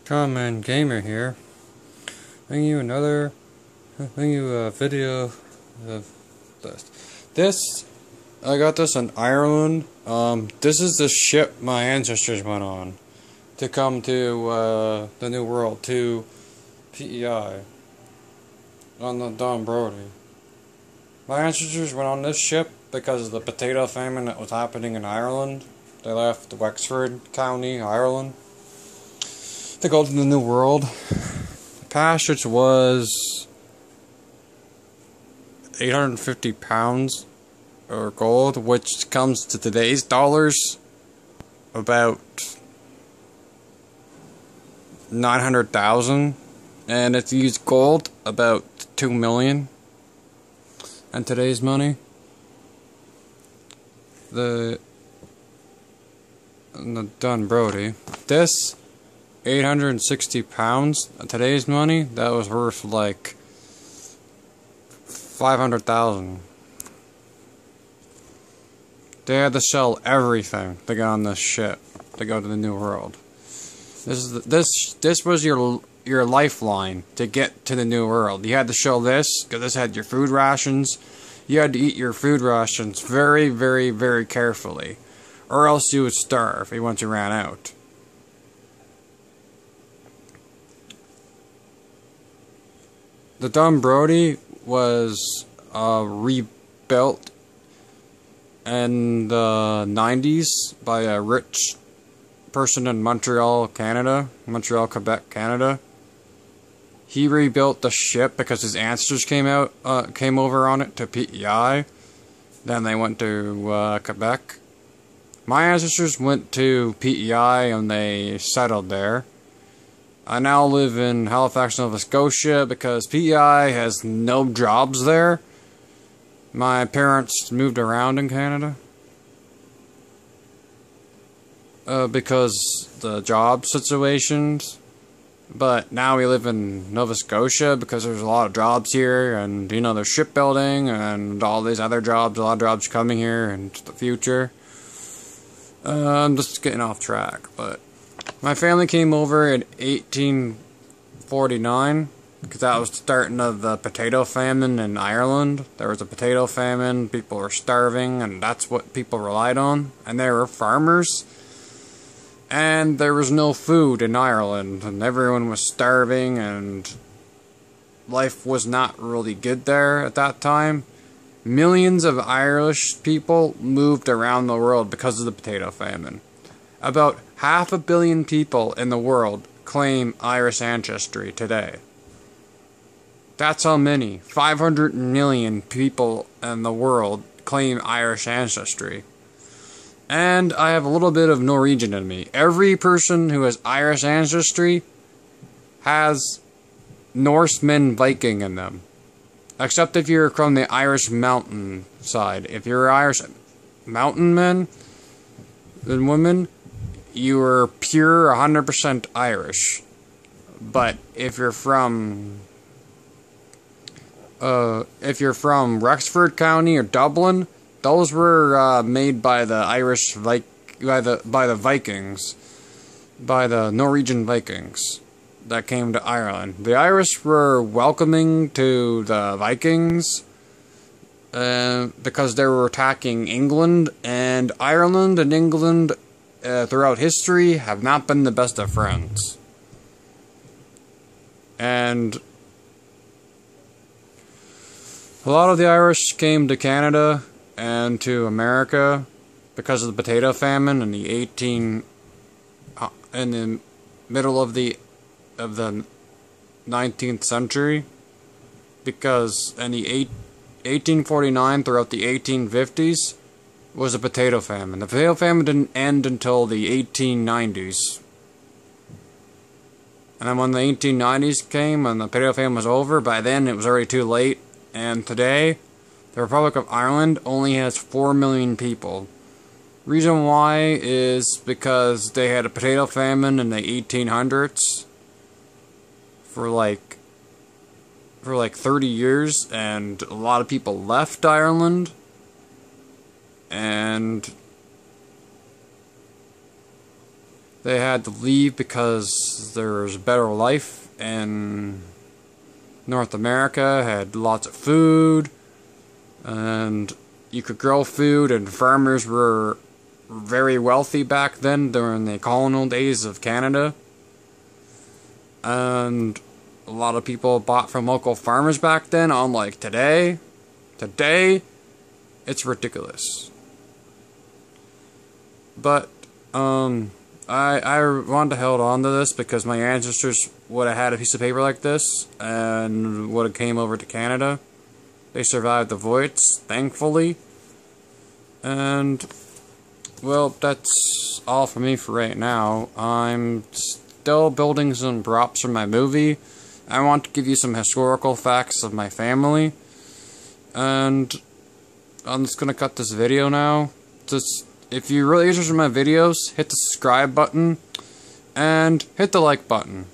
Common Gamer here. Bringing you a video of this. I got this in Ireland. This is the ship my ancestors went on to come to the New World, to PEI on the Don Brody. My ancestors went on this ship because of the potato famine that was happening in Ireland. They left Wexford County, Ireland, to go to the New World. The passage was 850 pounds of gold, which comes to today's dollars about 900,000, and if you use gold, about 2 million in today's money. The Dun Brody, this 860 pounds in today's money, that was worth like 500,000. They had to sell everything to get on this ship to go to the New World. This was your lifeline to get to the New World. You had to show this because this had your food rations. You had to eat your food rations very, very, very carefully, or else you would starve once you ran out. The Dun Brody was rebuilt in the 90s by a rich person in Montreal, Quebec, Canada. He rebuilt the ship because his ancestors came over on it to PEI. Then they went to Quebec. My ancestors went to PEI and they settled there. I now live in Halifax, Nova Scotia because PEI has no jobs there. My parents moved around in Canada because the job situations. But now we live in Nova Scotia because there's a lot of jobs here, and you know, there's shipbuilding and all these other jobs, a lot of jobs coming here in the future. I'm just getting off track, but my family came over in 1849 because that was the starting of the potato famine in Ireland. There was a potato famine, people were starving, and that's what people relied on, and they were farmers. And there was no food in Ireland, and everyone was starving, and life was not really good there at that time. Millions of Irish people moved around the world because of the potato famine. About 500 million people in the world claim Irish ancestry today. That's how many. 500 million people in the world claim Irish ancestry. And I have a little bit of Norwegian in me. Every person who has Irish ancestry has Norseman Viking in them. Except if you're from the Irish mountain side. If you're Irish mountain men and women, you are pure 100% Irish. But if you're from Wexford County or Dublin, those were made by the by the Vikings, by the Norwegian Vikings that came to Ireland. The Irish were welcoming to the Vikings because they were attacking England, and Ireland and England throughout history have not been the best of friends. And a lot of the Irish came to Canada and to America because of the potato famine in the middle of the 19th century, because in the 1849 throughout the 1850s was a potato famine. The potato famine didn't end until the 1890s. And then when the 1890s came and the potato famine was over, by then it was already too late. And today, the Republic of Ireland only has 4 million people. Reason why is because they had a potato famine in the 1800s for like 30 years, and a lot of people left Ireland, and They had to leave because there was a better life in North America, had lots of food, and you could grow food, and farmers were very wealthy back then during the colonial days of Canada. And a lot of people bought from local farmers back then, unlike today. Today, it's ridiculous. But, I wanted to hold on to this because my ancestors would have had a piece of paper like this and would have came over to Canada. They survived the voyages, thankfully. And, well, that's all for me for right now. I'm still building some props for my movie. I want to give you some historical facts of my family. And I'm just gonna cut this video now. Just, if you're really interested in my videos, hit the subscribe button and hit the like button.